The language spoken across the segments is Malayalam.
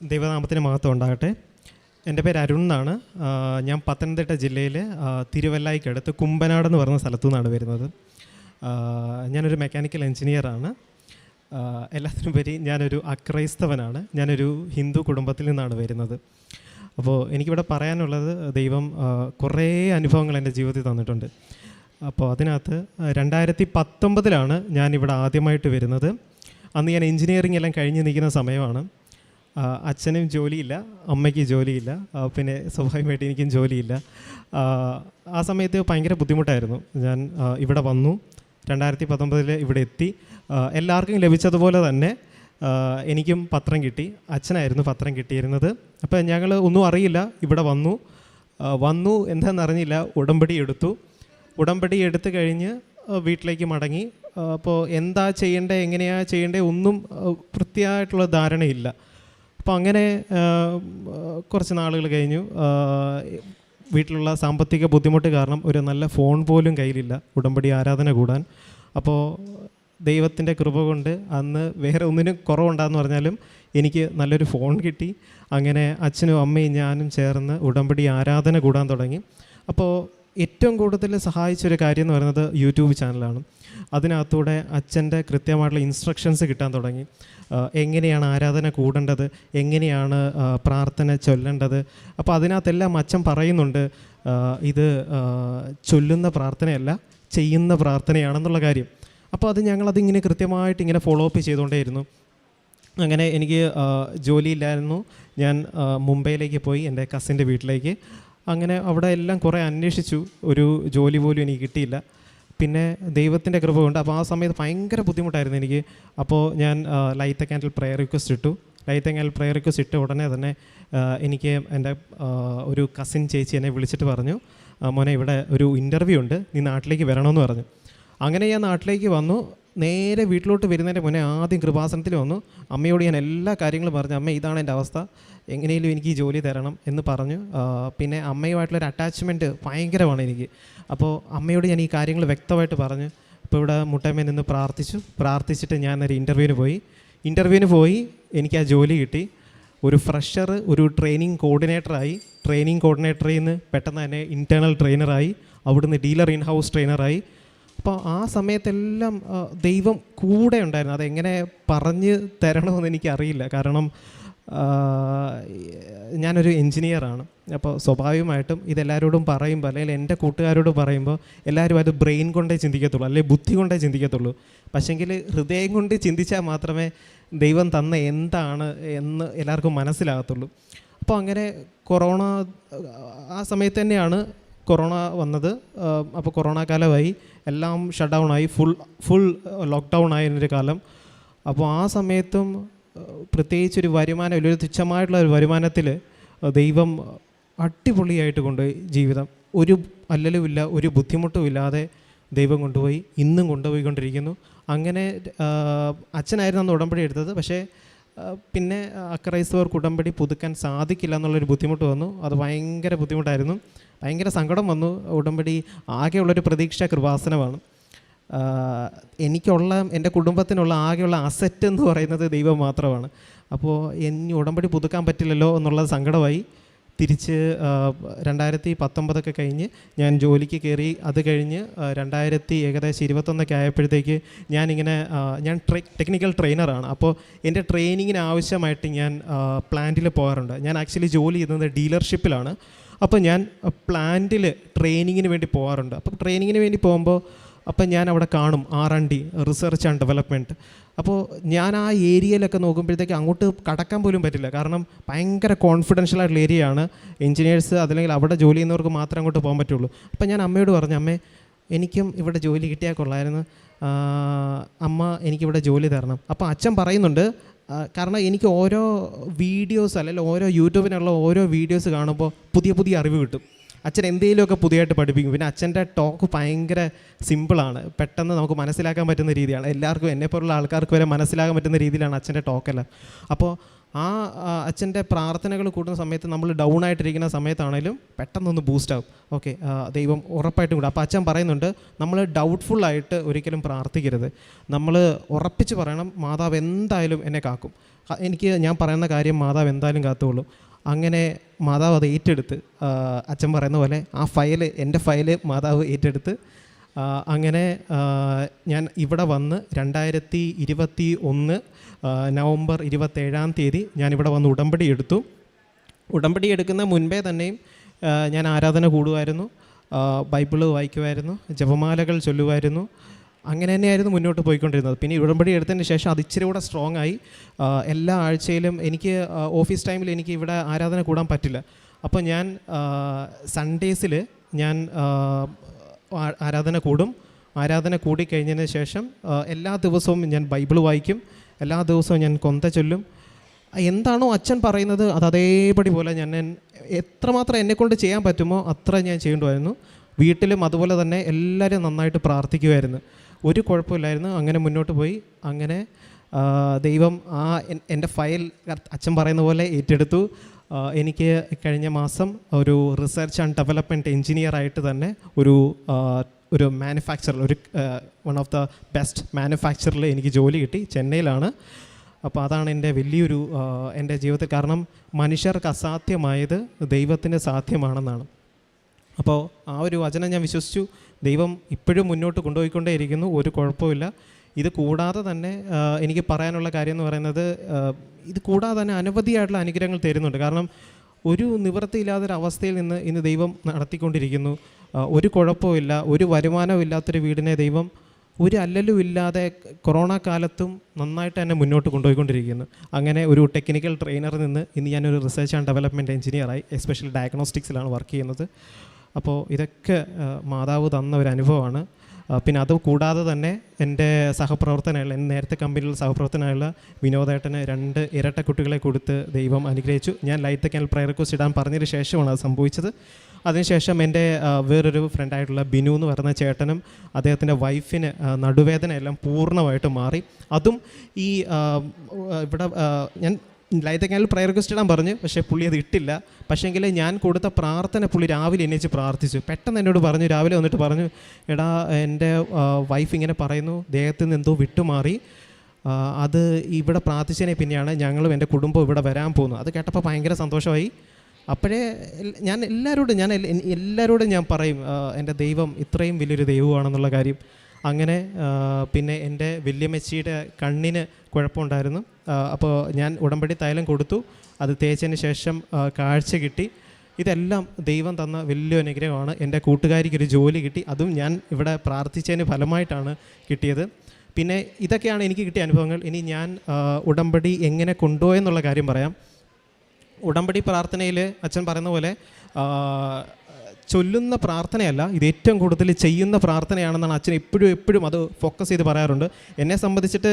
ദൈവനാമത്തിന് മഹത്വം ഉണ്ടാകട്ടെ. എൻ്റെ പേര് അരുൺ എന്നാണ്. ഞാൻ പത്തനംതിട്ട ജില്ലയിൽ തിരുവല്ലായ്ക്കടുത്ത് കുമ്പനാട് എന്ന് പറയുന്ന സ്ഥലത്തു നിന്നാണ് വരുന്നത്. ഞാനൊരു മെക്കാനിക്കൽ എൻജിനീയറാണ്. എല്ലാത്തിനുപരി ഞാനൊരു അക്രൈസ്തവനാണ്. ഞാനൊരു ഹിന്ദു കുടുംബത്തിൽ നിന്നാണ് വരുന്നത്. അപ്പോൾ എനിക്കിവിടെ പറയാനുള്ളത്, ദൈവം കുറേ അനുഭവങ്ങൾ എൻ്റെ ജീവിതത്തിൽ തന്നിട്ടുണ്ട്. അപ്പോൾ അതിനകത്ത് 2019 ഞാനിവിടെ ആദ്യമായിട്ട് വരുന്നത്. അന്ന് ഞാൻ എൻജിനീയറിംഗ് എല്ലാം കഴിഞ്ഞ് നിൽക്കുന്ന സമയമാണ്. അച്ഛനും ജോലിയില്ല, അമ്മയ്ക്ക് ജോലിയില്ല, പിന്നെ സ്വാഭാവികമായിട്ട് എനിക്കും ജോലിയില്ല. ആ സമയത്ത് ഭയങ്കര ബുദ്ധിമുട്ടായിരുന്നു. ഞാൻ ഇവിടെ വന്നു, 2019 ഇവിടെ എത്തി. എല്ലാവർക്കും ലഭിച്ചതുപോലെ തന്നെ എനിക്കും പത്രം കിട്ടി. അച്ഛനായിരുന്നു പത്രം കിട്ടിയിരുന്നത്. അപ്പോൾ ഞങ്ങൾ ഒന്നും അറിയില്ല, ഇവിടെ വന്നു എന്താണെന്നറിഞ്ഞില്ല. ഉടമ്പടി എടുത്തു കഴിഞ്ഞ് വീട്ടിലേക്ക് മടങ്ങി. അപ്പോൾ എന്താ ചെയ്യേണ്ടത്, എങ്ങനെയാണ് ചെയ്യേണ്ടത് ഒന്നും വൃത്തിയായിട്ടുള്ള ധാരണയില്ല. അപ്പോൾ അങ്ങനെ കുറച്ച് നാളുകൾ കഴിഞ്ഞു. വീട്ടിലുള്ള സാമ്പത്തിക ബുദ്ധിമുട്ട് കാരണം ഒരു നല്ല ഫോൺ പോലും കയ്യിലില്ല ഉടമ്പടി ആരാധന കൂടാൻ. അപ്പോൾ ദൈവത്തിൻ്റെ കൃപ കൊണ്ട് അന്ന് വേറെ ഒന്നിനും കുറവുണ്ടാന്ന് പറഞ്ഞാലും എനിക്ക് നല്ലൊരു ഫോൺ കിട്ടി. അങ്ങനെ അച്ഛനും അമ്മയും ഞാനും ചേർന്ന് ഉടമ്പടി ആരാധന കൂടാൻ തുടങ്ങി. അപ്പോൾ ഏറ്റവും കൂടുതൽ സഹായിച്ചൊരു കാര്യം എന്ന് പറയുന്നത് യൂട്യൂബ് ചാനലാണ്. അതിനകത്തൂടെ അച്ഛൻ്റെ കൃത്യമായിട്ടുള്ള ഇൻസ്ട്രക്ഷൻസ് കിട്ടാൻ തുടങ്ങി. എങ്ങനെയാണ് ആരാധന കൂടേണ്ടത്, എങ്ങനെയാണ് പ്രാർത്ഥന ചൊല്ലേണ്ടത്. അപ്പോൾ അതിനകത്തെല്ലാം അച്ഛൻ പറയുന്നുണ്ട്, ഇത് ചൊല്ലുന്ന പ്രാർത്ഥനയല്ല, ചെയ്യുന്ന പ്രാർത്ഥനയാണെന്നുള്ള കാര്യം. അപ്പോൾ ഞങ്ങളതിങ്ങനെ കൃത്യമായിട്ട് ഇങ്ങനെ ഫോളോ അപ്പ് ചെയ്തുകൊണ്ടേയിരുന്നു. അങ്ങനെ എനിക്ക് ജോലിയില്ലായിരുന്നു. ഞാൻ മുംബൈയിലേക്ക് പോയി, എൻ്റെ കസിൻ്റെ വീട്ടിലേക്ക്. അങ്ങനെ അവിടെ എല്ലാം കുറേ അന്വേഷിച്ചു, ഒരു ജോലി പോലും എനിക്ക് കിട്ടിയില്ല. പിന്നെ ദൈവത്തിൻ്റെ കൃപ കൊണ്ട് അപ്പോൾ ആ സമയത്ത് ഭയങ്കര ബുദ്ധിമുട്ടായിരുന്നു എനിക്ക്. അപ്പോൾ ഞാൻ ലൈറ്റ് ക്യാൻഡിൽ പ്രെയർ റിക്വസ്റ്റ് ഇട്ട ഉടനെ തന്നെ എനിക്ക് എൻ്റെ ഒരു കസിൻ ചേച്ചി എന്നെ വിളിച്ചിട്ട് പറഞ്ഞു, മോനെ ഇവിടെ ഒരു ഇൻ്റർവ്യൂ ഉണ്ട്, നീ നാട്ടിലേക്ക് വരണമെന്ന് പറഞ്ഞു. അങ്ങനെ ഞാൻ നാട്ടിലേക്ക് വന്നു. നേരെ വീട്ടിലോട്ട് വരുന്നതിൻ്റെ മുന്നേ ആദ്യം കൃപാസനത്തിൽ വന്നു. അമ്മയോട് ഞാൻ എല്ലാ കാര്യങ്ങളും പറഞ്ഞു, അമ്മ ഇതാണ് എൻ്റെ അവസ്ഥ, എങ്ങനെയും എനിക്ക് ഈ ജോലി തരണം എന്ന് പറഞ്ഞു. പിന്നെ അമ്മയുമായിട്ടുള്ളൊരു അറ്റാച്ച്മെൻറ്റ് ഭയങ്കരമാണ് എനിക്ക്. അപ്പോൾ അമ്മയോട് ഞാൻ ഈ കാര്യങ്ങൾ വ്യക്തമായിട്ട് പറഞ്ഞു. ഇപ്പോൾ ഇവിടെ മുട്ടമ്മ നിന്ന് പ്രാർത്ഥിച്ചിട്ട് ഞാൻ ഒരു ഇൻ്റർവ്യൂവിന് പോയി എനിക്ക് ആ ജോലി കിട്ടി. ഒരു ഫ്രഷർ, ഒരു ട്രെയിനിങ് കോർഡിനേറ്ററിൽ നിന്ന് പെട്ടെന്ന് തന്നെ ഇൻറ്റേർണൽ ട്രെയിനറായി, അവിടുന്ന് ഡീലർ ഇൻ ഹൗസ് ട്രെയിനറായി. അപ്പോൾ ആ സമയത്തെല്ലാം ദൈവം കൂടെ ഉണ്ടായിരുന്നു. അതെങ്ങനെ പറഞ്ഞ് തരണമെന്ന് എനിക്കറിയില്ല. കാരണം ഞാനൊരു എൻജിനീയറാണ്. അപ്പോൾ സ്വാഭാവികമായിട്ടും ഇതെല്ലാവരോടും പറയുമ്പോൾ, അല്ലെങ്കിൽ എൻ്റെ കൂട്ടുകാരോട് പറയുമ്പോൾ എല്ലാവരും അത് ബ്രെയിൻ കൊണ്ടേ ചിന്തിക്കത്തുള്ളൂ, അല്ലെങ്കിൽ ബുദ്ധി കൊണ്ടേ ചിന്തിക്കത്തുള്ളൂ. പക്ഷേങ്കിൽ ഹൃദയം കൊണ്ട് ചിന്തിച്ചാൽ മാത്രമേ ദൈവം തന്ന എന്താണ് എന്ന് എല്ലാവർക്കും മനസ്സിലാകത്തുള്ളൂ. അപ്പോൾ അങ്ങനെ കൊറോണ ആ സമയത്ത് തന്നെയാണ് കൊറോണ വന്നത്. അപ്പോൾ കൊറോണ കാലമായി, എല്ലാം ഷട്ട് ഡൗൺ ആയി, ഫുൾ ലോക്ക്ഡൗൺ ആയൊരു കാലം. അപ്പോൾ ആ സമയത്തും പ്രത്യേകിച്ചൊരു വരുമാനം, ഒരു തുച്ഛമായിട്ടുള്ള ഒരു വരുമാനത്തിൽ ദൈവം അടിപൊളിയായിട്ട് കൊണ്ടുപോയി ജീവിതം. ഒരു അല്ലലുമില്ല, ഒരു ബുദ്ധിമുട്ടും ഇല്ലാതെ ദൈവം കൊണ്ടുപോയി, ഇന്നും കൊണ്ടുപോയിക്കൊണ്ടിരിക്കുന്നു. അങ്ങനെ അച്ഛനായിരുന്നു അന്ന് ഉടമ്പടി എടുത്തത്. പക്ഷേ പിന്നെ അക്രൈസ്തവർക്ക് ഉടമ്പടി പുതുക്കാൻ സാധിക്കില്ല എന്നുള്ളൊരു ബുദ്ധിമുട്ട് വന്നു. അത് ഭയങ്കര ബുദ്ധിമുട്ടായിരുന്നു, ഭയങ്കര സങ്കടം വന്നു. ഉടമ്പടി ആകെയുള്ളൊരു പ്രതീക്ഷ കൃപാസനമാണ്. എൻ്റെ കുടുംബത്തിനുള്ള ആകെയുള്ള അസറ്റ് എന്ന് പറയുന്നത് ദൈവം മാത്രമാണ്. അപ്പോൾ ഇനി ഉടമ്പടി പുതുക്കാൻ പറ്റില്ലല്ലോ എന്നുള്ള സങ്കടമായി. തിരിച്ച് 2019 കഴിഞ്ഞ് ഞാൻ ജോലിക്ക് കയറി. അത് കഴിഞ്ഞ് 2021 ആയപ്പോഴത്തേക്ക് ഞാൻ ടെക്നിക്കൽ ട്രെയിനറാണ്. അപ്പോൾ എൻ്റെ ട്രെയിനിങ്ങിന് ആവശ്യമായിട്ട് ഞാൻ പ്ലാന്റിൽ പോകാറുണ്ട്. ഞാൻ ആക്ച്വലി ജോലി ചെയ്യുന്നത് ഡീലർഷിപ്പിലാണ്. അപ്പോൾ ഞാൻ പ്ലാന്റിൽ ട്രെയിനിങ്ങിന് വേണ്ടി പോകാറുണ്ട്. അപ്പോൾ ട്രെയിനിങ്ങിന് വേണ്ടി പോകുമ്പോൾ ഞാൻ അവിടെ കാണും R&D, റിസർച്ച് ആൻഡ് ഡെവലപ്മെൻറ്റ്. അപ്പോൾ ഞാൻ ആ ഏരിയയിലൊക്കെ നോക്കുമ്പോഴത്തേക്ക് അങ്ങോട്ട് കടക്കാൻ പോലും പറ്റില്ല. കാരണം ഭയങ്കര കോൺഫിഡൻഷ്യൽ ആയിട്ടുള്ള ഏരിയയാണ്. എൻജിനീയേഴ്സ് അതല്ലെങ്കിൽ അവിടെ ജോലി ചെയ്യുന്നവർക്ക് മാത്രമേ അങ്ങോട്ട് പോകാൻ പറ്റുള്ളൂ. അപ്പോൾ ഞാൻ അമ്മയോട് പറഞ്ഞു, അമ്മേ എനിക്കും ഇവിടെ ജോലി കിട്ടിയാൽ കൊള്ളായിരുന്നു, അമ്മ എനിക്കിവിടെ ജോലി തരണം. അപ്പോൾ അച്ഛൻ പറയുന്നുണ്ട്, കാരണം എനിക്ക് ഓരോ വീഡിയോസ് അല്ലെങ്കിൽ ഓരോ യൂട്യൂബിനുള്ള ഓരോ വീഡിയോസ് കാണുമ്പോൾ പുതിയ അറിവ് കിട്ടും. അച്ഛൻ എന്തെങ്കിലുമൊക്കെ പുതിയതായിട്ട് പഠിപ്പിക്കും. പിന്നെ അച്ഛൻ്റെ ടോക്ക് ഭയങ്കര സിമ്പിളാണ്, പെട്ടെന്ന് നമുക്ക് മനസ്സിലാക്കാൻ പറ്റുന്ന രീതിയാണ്. എല്ലാവർക്കും, എന്നെപ്പോലുള്ള ആൾക്കാർക്ക് വരെ മനസ്സിലാക്കാൻ പറ്റുന്ന രീതിയിലാണ് അച്ഛൻ്റെ ടോക്കെല്ലാം. അപ്പോൾ ആ അച്ഛൻ്റെ പ്രാർത്ഥനകൾ കൂടുന്ന സമയത്ത് നമ്മൾ ഡൗൺ ആയിട്ടിരിക്കുന്ന സമയത്താണെങ്കിലും പെട്ടെന്നൊന്ന് ബൂസ്റ്റാവും. ഓക്കെ, ദൈവം ഉറപ്പായിട്ടും കൂടെ. അപ്പോൾ അച്ഛൻ പറയുന്നുണ്ട്, നമ്മൾ ഡൗട്ട്ഫുള്ളായിട്ട് ഒരിക്കലും പ്രാർത്ഥിക്കരുത്. നമ്മൾ ഉറപ്പിച്ച് പറയണം, മാതാവ് എന്തായാലും എന്നെ കാക്കും. എനിക്ക് ഞാൻ പറയുന്ന കാര്യം മാതാവ് എന്തായാലും കാത്തുകൊള്ളും. അങ്ങനെ മാതാവ് അത് ഏറ്റെടുത്ത്, അച്ഛൻ പറയുന്ന പോലെ ആ ഫയല്, എൻ്റെ ഫയല് മാതാവ് ഏറ്റെടുത്ത് അങ്ങനെ ഞാൻ ഇവിടെ വന്ന് 2021 നവംബർ 27 ഞാനിവിടെ വന്ന് ഉടമ്പടി എടുത്തു. ഉടമ്പടി എടുക്കുന്ന മുൻപേ തന്നെയും ഞാൻ ആരാധന കൂടുമായിരുന്നു, ബൈബിള് വായിക്കുമായിരുന്നു, ജപമാലകൾ ചൊല്ലുമായിരുന്നു. അങ്ങനെ തന്നെയായിരുന്നു മുന്നോട്ട് പോയിക്കൊണ്ടിരുന്നത്. പിന്നെ ഉടമ്പടി എടുത്തതിന് ശേഷം അത് ഇച്ചിരി കൂടെ സ്ട്രോങ് ആയി. എല്ലാ ആഴ്ചയിലും എനിക്ക് ഓഫീസ് ടൈമിൽ എനിക്ക് ഇവിടെ ആരാധന കൂടാൻ പറ്റില്ല. അപ്പോൾ ഞാൻ സൺഡേസിൽ ഞാൻ ആരാധന കൂടും. ആരാധന കൂടിക്കഴിഞ്ഞതിന് ശേഷം എല്ലാ ദിവസവും ഞാൻ ബൈബിൾ വായിക്കും, എല്ലാ ദിവസവും ഞാൻ കൊന്ത ചൊല്ലും. എന്താണോ അച്ഛൻ പറയുന്നത് അത് അതേപടി പോലെ ഞാൻ എത്രമാത്രം എന്നെക്കൊണ്ട് ചെയ്യാൻ പറ്റുമോ അത്ര ഞാൻ ചെയ്യേണ്ടതായിരുന്നു. വീട്ടിലും അതുപോലെ തന്നെ എല്ലാവരും നന്നായിട്ട് പ്രാർത്ഥിക്കുമായിരുന്നു, ഒരു കുഴപ്പമില്ലായിരുന്നു. അങ്ങനെ മുന്നോട്ട് പോയി. അങ്ങനെ ദൈവം എൻ്റെ ഫയൽ അച്ഛൻ പറയുന്ന പോലെ ഏറ്റെടുത്തു. എനിക്ക് കഴിഞ്ഞ മാസം ഒരു റിസർച്ച് ആൻഡ് ഡെവലപ്മെൻറ്റ് എൻജിനീയറായിട്ട് തന്നെ ഒരു മാനുഫാക്ചറിൽ, വൺ ഓഫ് ദ ബെസ്റ്റ് മാനുഫാക്ചറിൽ എനിക്ക് ജോലി കിട്ടി, ചെന്നൈയിലാണ്. അപ്പോൾ അതാണ് എൻ്റെ വലിയൊരു എൻ്റെ ജീവിതത്തിൽ. കാരണം മനുഷ്യർക്ക് അസാധ്യമായത് ദൈവത്തിന് സാധ്യമാണെന്നാണ്. അപ്പോൾ ആ ഒരു വചനം ഞാൻ വിശ്വസിച്ചു. ദൈവം ഇപ്പോഴും മുന്നോട്ട് കൊണ്ടുപോയിക്കൊണ്ടേയിരിക്കുന്നു, ഒരു കുഴപ്പമില്ല. ഇത് കൂടാതെ തന്നെ എനിക്ക് പറയാനുള്ള കാര്യം എന്ന് പറയുന്നത്, ഇത് കൂടാതെ തന്നെ അനവധിയായിട്ടുള്ള അനുഗ്രഹങ്ങൾ തരുന്നുണ്ട്. കാരണം ഒരു നിവൃത്തിയില്ലാത്തൊരവസ്ഥയിൽ നിന്ന് ഇന്ന് ദൈവം നടത്തിക്കൊണ്ടിരിക്കുന്നു. ഒരു കുഴപ്പമില്ല, ഒരു വരുമാനവും ഇല്ലാത്തൊരു വീടിനെ ദൈവം ഒരു അല്ലലും ഇല്ലാതെ കൊറോണ കാലത്തും നന്നായിട്ട് തന്നെ മുന്നോട്ട് കൊണ്ടുപോയിക്കൊണ്ടിരിക്കുന്നു. അങ്ങനെ ഒരു ടെക്നിക്കൽ ട്രെയിനറിൽ നിന്ന് ഇന്ന് ഞാനൊരു റിസർച്ച് ആൻഡ് ഡെവലപ്മെൻറ്റ് എഞ്ചിനീയറായി, എസ്പെഷ്യലി ഡയഗ്നോസ്റ്റിക്സിലാണ് വർക്ക് ചെയ്യുന്നത്. അപ്പോൾ ഇതൊക്കെ മാതാവ് തന്ന ഒരു അനുഭവമാണ്. പിന്നെ അത് കൂടാതെ തന്നെ എൻ്റെ സഹപ്രവർത്തനമുള്ള, നേരത്തെ കമ്പനിയിൽ സഹപ്രവർത്തനമുള്ള വിനോദേട്ടന് 2 ഇരട്ട കുട്ടികളെ കൊടുത്ത് ദൈവം അനുഗ്രഹിച്ചു. ഞാൻ ലൈറ്റ് ക്യാൻഡിൽ പ്രയർ റിക്വസ്റ്റ് ഇടാൻ പറഞ്ഞതിന് ശേഷമാണ് അത് സംഭവിച്ചത്. അതിനുശേഷം എൻ്റെ വേറൊരു ഫ്രണ്ടായിട്ടുള്ള ബിനു എന്ന് പറയുന്ന ചേട്ടനും അദ്ദേഹത്തിൻ്റെ വൈഫിന് നടുവേദന എല്ലാം പൂർണ്ണമായിട്ട് മാറി. അതും ഈ ഇവിടെ ഞാൻ ലൈറ്റ് ക്യാൻഡിൽ പ്രയർ റിക്വസ്റ്റ് ഇടാൻ പറഞ്ഞു, പക്ഷേ പുള്ളി അത് ഇട്ടില്ല. പക്ഷേങ്കിൽ ഞാൻ കൊടുത്ത പ്രാർത്ഥന പുള്ളി രാവിലെ എണീച്ച് പ്രാർത്ഥിച്ചു. പെട്ടെന്ന് എന്നോട് പറഞ്ഞു, രാവിലെ വന്നിട്ട് പറഞ്ഞു, എടാ എൻ്റെ വൈഫ് ഇങ്ങനെ പറയുന്നു, ദേഹത്ത് നിന്ന് എന്തോ വിട്ടുമാറി, അത് ഇവിടെ പ്രാർത്ഥിച്ചതിനെ പിന്നെയാണ് ഞങ്ങളും എൻ്റെ കുടുംബം ഇവിടെ വരാൻ പോകുന്നത്. അത് കേട്ടപ്പോൾ ഭയങ്കര സന്തോഷമായി. അപ്പോഴേ ഞാൻ എല്ലാവരോടും ഞാൻ പറയും, എൻ്റെ ദൈവം ഇത്രയും വലിയൊരു ദൈവമാണെന്നുള്ള കാര്യം. അങ്ങനെ പിന്നെ എൻ്റെ വല്യമ്മച്ചിയുടെ കണ്ണിന് കുഴപ്പമുണ്ടായിരുന്നു. അപ്പോൾ ഞാൻ ഉടമ്പടി തൈലം കൊടുത്തു, അത് തേച്ചതിന് ശേഷം കാഴ്ച കിട്ടി. ഇതെല്ലാം ദൈവം തന്ന വലിയ അനുഗ്രഹമാണ്. എൻ്റെ കൂട്ടുകാരിക്കൊരു ജോലി കിട്ടി, അതും ഞാൻ ഇവിടെ പ്രാർത്ഥിച്ചതിന് ഫലമായിട്ടാണ് കിട്ടിയത്. പിന്നെ ഇതൊക്കെയാണ് എനിക്ക് കിട്ടിയ അനുഭവങ്ങൾ. ഇനി ഞാൻ ഉടമ്പടി എങ്ങനെ കൊണ്ടുപോയെന്നുള്ള കാര്യം പറയാം. ഉടമ്പടി പ്രാർത്ഥനയിൽ അച്ഛൻ പറയുന്ന പോലെ ചൊല്ലുന്ന പ്രാർത്ഥനയല്ല, ഇത് ഏറ്റവും കൂടുതൽ ചെയ്യുന്ന പ്രാർത്ഥനയാണെന്നാണ് അച്ഛൻ എപ്പോഴും അത് ഫോക്കസ് ചെയ്ത് പറയാറുണ്ട്. എന്നെ സംബന്ധിച്ചിട്ട്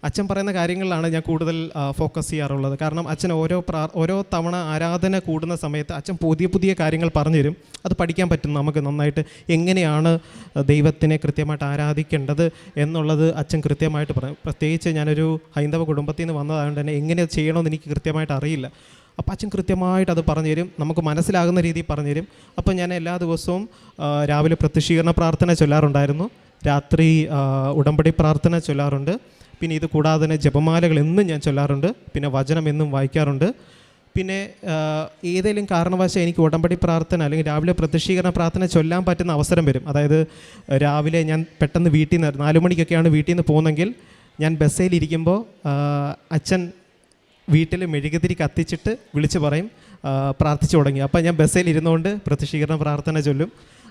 അച്ഛൻ പറയുന്ന കാര്യങ്ങളിലാണ് ഞാൻ കൂടുതൽ ഫോക്കസ് ചെയ്യാറുള്ളത്. കാരണം അച്ഛൻ ഓരോ തവണ ആരാധന കൂടുന്ന സമയത്ത് അച്ഛൻ പുതിയ കാര്യങ്ങൾ പറഞ്ഞു തരും. അത് പഠിക്കാൻ പറ്റും നമുക്ക് നന്നായിട്ട്. എങ്ങനെയാണ് ദൈവത്തിനെ കൃത്യമായിട്ട് ആരാധിക്കേണ്ടത് എന്നുള്ളത് അച്ഛൻ കൃത്യമായിട്ട് പറയും. പ്രത്യേകിച്ച് ഞാനൊരു ഹൈന്ദവ കുടുംബത്തിൽ നിന്ന് വന്നതായതുകൊണ്ട് തന്നെ എങ്ങനെ ചെയ്യണമെന്ന് എനിക്ക് കൃത്യമായിട്ട് അറിയില്ല. അപ്പോൾ അച്ഛൻ കൃത്യമായിട്ട് അത് പറഞ്ഞു തരും, നമുക്ക് മനസ്സിലാകുന്ന രീതിയിൽ പറഞ്ഞു തരും. അപ്പോൾ ഞാൻ എല്ലാ ദിവസവും രാവിലെ പ്രത്യക്ഷീകരണ പ്രാർത്ഥന ചൊല്ലാറുണ്ടായിരുന്നു, രാത്രി ഉടമ്പടി പ്രാർത്ഥന ചൊല്ലാറുണ്ട്. പിന്നെ ഇത് കൂടാതെ തന്നെ ജപമാലകൾ എന്നും ഞാൻ ചൊല്ലാറുണ്ട്, പിന്നെ വചനം എന്നും വായിക്കാറുണ്ട്. പിന്നെ ഏതെങ്കിലും കാരണവശാൽ എനിക്ക് ഉടമ്പടി പ്രാർത്ഥന അല്ലെങ്കിൽ രാവിലെ പ്രത്യക്ഷീകരണ പ്രാർത്ഥന ചൊല്ലാൻ പറ്റുന്ന അവസരം വരും. അതായത് രാവിലെ ഞാൻ പെട്ടെന്ന് വീട്ടിൽ നിന്ന് 4 മണിക്കൊക്കെയാണ് വീട്ടിൽ നിന്ന് പോകുന്നതെങ്കിൽ ഞാൻ ബസ്സിലിരിക്കുമ്പോൾ അച്ഛൻ വീട്ടിൽ മെഴുകുതിരി കത്തിച്ചിട്ട് വിളിച്ച് പറയും പ്രാർത്ഥിച്ചു തുടങ്ങി. അപ്പോൾ ഞാൻ ബസ്സിൽ ഇരുന്നുകൊണ്ട് പ്രത്യക്ഷീകരണ പ്രാർത്ഥന ചൊല്ലും.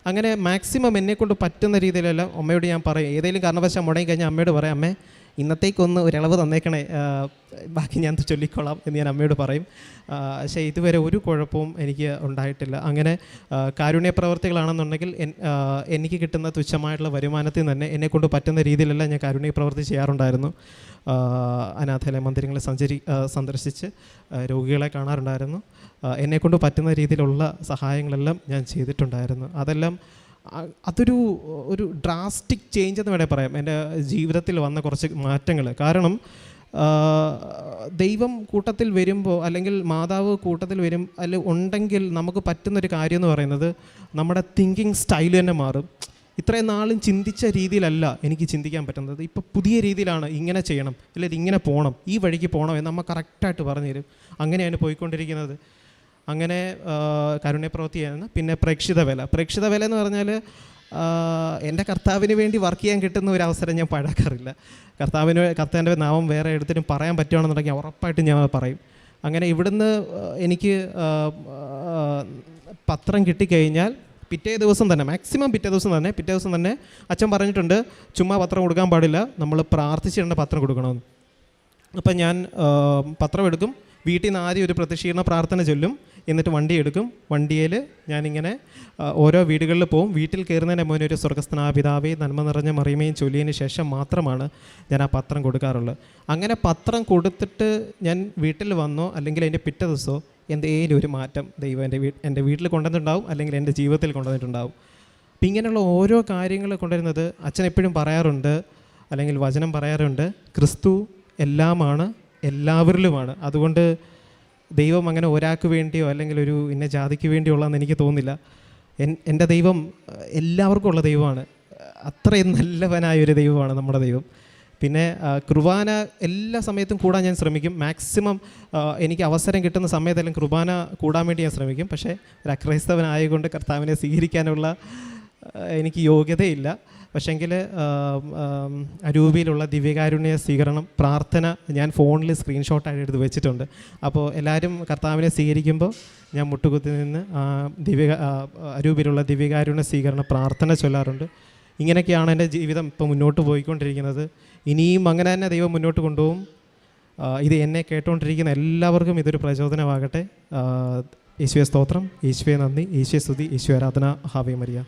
അങ്ങനെ മാക്സിമം എന്നെക്കൊണ്ട് പറ്റുന്ന രീതിയിലെല്ലാം അമ്മയോട് ഞാൻ പറയും. ഏതെങ്കിലും കാരണവശാൽ മുടങ്ങി കഴിഞ്ഞാൽ അമ്മയോട് പറയും, അമ്മേ ഇന്നത്തേക്കൊന്ന് ഒരളവ് തന്നേക്കണേ, ബാക്കി ഞാൻ ചൊല്ലിക്കൊള്ളാം എന്ന് ഞാൻ അമ്മയോട് പറയും. പക്ഷേ ഇതുവരെ ഒരു കുഴപ്പവും എനിക്ക് ഉണ്ടായിട്ടില്ല. അങ്ങനെ കാരുണ്യ പ്രവർത്തികളാണെന്നുണ്ടെങ്കിൽ എനിക്ക് കിട്ടുന്ന തുച്ഛമായിട്ടുള്ള വരുമാനത്തിൽ തന്നെ എന്നെക്കൊണ്ട് പറ്റുന്ന രീതിയിലെല്ലാം ഞാൻ കാരുണ്യ പ്രവർത്തി ചെയ്യാറുണ്ടായിരുന്നു. അനാഥാലയ മന്ദിരങ്ങളെ സന്ദർശിച്ച് രോഗികളെ കാണാറുണ്ടായിരുന്നു. എന്നെക്കൊണ്ട് പറ്റുന്ന രീതിയിലുള്ള സഹായങ്ങളെല്ലാം ഞാൻ ചെയ്തിട്ടുണ്ടായിരുന്നു. അതൊരു ഡ്രാസ്റ്റിക് ചേഞ്ച് എന്ന് വേണമെങ്കിൽ പറയാം എൻ്റെ ജീവിതത്തിൽ വന്ന കുറച്ച് മാറ്റങ്ങൾ. കാരണം ദൈവം കൂട്ടത്തിൽ വരുമ്പോൾ അല്ലെങ്കിൽ മാതാവ് കൂട്ടത്തിൽ ഉണ്ടെങ്കിൽ നമുക്ക് പറ്റുന്നൊരു കാര്യം എന്ന് പറയുന്നത് നമ്മുടെ തിങ്കിങ് സ്റ്റൈൽ തന്നെ മാറും. ഇത്രയും നാളും ചിന്തിച്ച രീതിയിലല്ല എനിക്ക് ചിന്തിക്കാൻ പറ്റുന്നത്. ഇപ്പോൾ പുതിയ രീതിയിലാണ് ഇങ്ങനെ ചെയ്യണം, അല്ലെങ്കിൽ ഇങ്ങനെ പോകണം, ഈ വഴിക്ക് പോകണം എന്ന് നമ്മൾ കറക്റ്റായിട്ട് പറഞ്ഞു തരും. അങ്ങനെയാണ് പോയിക്കൊണ്ടിരിക്കുന്നത്. അങ്ങനെ കാരുണ്യപ്രവൃത്തി ചെയ്യുന്ന പിന്നെ പ്രേക്ഷിത വില എന്ന് പറഞ്ഞാൽ എൻ്റെ കർത്താവിന് വേണ്ടി വർക്ക് ചെയ്യാൻ കിട്ടുന്ന ഒരു അവസരം ഞാൻ പഴക്കാറില്ല. കർത്താവിൻ്റെ നാമം വേറെ എടുത്തിട്ടും പറയാൻ പറ്റുകയാണെന്നുണ്ടെങ്കിൽ ഉറപ്പായിട്ടും ഞാൻ പറയും. അങ്ങനെ ഇവിടുന്ന് എനിക്ക് പത്രം കിട്ടിക്കഴിഞ്ഞാൽ പിറ്റേ ദിവസം തന്നെ അച്ഛൻ പറഞ്ഞിട്ടുണ്ട്, ചുമ്മാ പത്രം കൊടുക്കാൻ പാടില്ല, നമ്മൾ പ്രാർത്ഥിച്ചിടേണ്ട പത്രം കൊടുക്കണമെന്ന്. അപ്പം ഞാൻ പത്രം എടുക്കും, വീട്ടിൽ നിന്ന് ആദ്യം ഒരു പ്രത്യക്ഷീകരണ പ്രാർത്ഥന ചൊല്ലും, എന്നിട്ട് വണ്ടി എടുക്കും. വണ്ടിയിൽ ഞാനിങ്ങനെ ഓരോ വീടുകളിൽ പോവും. വീട്ടിൽ കയറുന്നതിന് മുന്നേ ഒരു സ്വർഗ്ഗസ്ഥനായ പിതാവേ നന്മ നിറഞ്ഞ മറിയമേയും ചൊല്ലിയതിന് ശേഷം മാത്രമാണ് ഞാൻ ആ പത്രം കൊടുക്കാറുള്ളത്. അങ്ങനെ പത്രം കൊടുത്തിട്ട് ഞാൻ വീട്ടിൽ വന്നോ അല്ലെങ്കിൽ അതിൻ്റെ പിറ്റേ ദിവസമോ എന്തെങ്കിലും ഒരു മാറ്റം ദൈവം എൻ്റെ വീട്ടിൽ കൊണ്ടുവന്നിട്ടുണ്ടാവും, അല്ലെങ്കിൽ എൻ്റെ ജീവിതത്തിൽ കൊണ്ടുവന്നിട്ടുണ്ടാവും. അപ്പം ഇങ്ങനെയുള്ള ഓരോ കാര്യങ്ങൾ കൊണ്ടുവരുന്നത് അച്ഛൻ എപ്പോഴും പറയാറുണ്ട്, അല്ലെങ്കിൽ വചനം പറയാറുണ്ട്, ക്രിസ്തു എല്ലാമാണ്, എല്ലാവരിലുമാണ്. അതുകൊണ്ട് ദൈവം അങ്ങനെ ഒരാൾക്ക് വേണ്ടിയോ അല്ലെങ്കിൽ ഒരു ഇന്ന ജാതിക്ക് വേണ്ടിയോ ഉള്ളതെന്ന് എനിക്ക് തോന്നുന്നില്ല. എൻ്റെ ദൈവം എല്ലാവർക്കും ഉള്ള ദൈവമാണ്. അത്രയും നല്ലവനായൊരു ദൈവമാണ് നമ്മുടെ ദൈവം. പിന്നെ കുർബാന എല്ലാ സമയത്തും കൂടാൻ ഞാൻ ശ്രമിക്കും. മാക്സിമം എനിക്ക് അവസരം കിട്ടുന്ന സമയത്തെല്ലാം കുർബാന കൂടാൻ വേണ്ടി ഞാൻ ശ്രമിക്കും. പക്ഷേ ഒരു അക്രൈസ്തവനായതുകൊണ്ട് കർത്താവിനെ സ്വീകരിക്കാനുള്ള എനിക്ക് യോഗ്യതയില്ല. പക്ഷേങ്കിൽ അരൂപിയിലുള്ള ദിവ്യകാരുണ്യ സ്വീകരണം പ്രാർത്ഥന ഞാൻ ഫോണിൽ സ്ക്രീൻഷോട്ടായിട്ട് എടുത്ത് വെച്ചിട്ടുണ്ട്. അപ്പോൾ എല്ലാവരും കർത്താവിനെ സ്വീകരിക്കുമ്പോൾ ഞാൻ മുട്ടുകുത്തി നിന്ന് അരൂപിയിലുള്ള ദിവ്യകാരുണ്യ സ്വീകരണ പ്രാർത്ഥന ചൊല്ലാറുണ്ട്. ഇങ്ങനെയൊക്കെയാണ് എൻ്റെ ജീവിതം ഇപ്പോൾ മുന്നോട്ട് പോയിക്കൊണ്ടിരിക്കുന്നത്. ഇനിയും അങ്ങനെ തന്നെ ദൈവം മുന്നോട്ട് കൊണ്ടുപോകും. ഇത് എന്നെ കേട്ടുകൊണ്ടിരിക്കുന്ന എല്ലാവർക്കും ഇതൊരു പ്രചോദനമാകട്ടെ. യേശുവേ സ്തോത്രം, യേശുവേ നന്ദി, യേശുവേ സ്തുതി, യേശു ആരാധന. Ave Maria.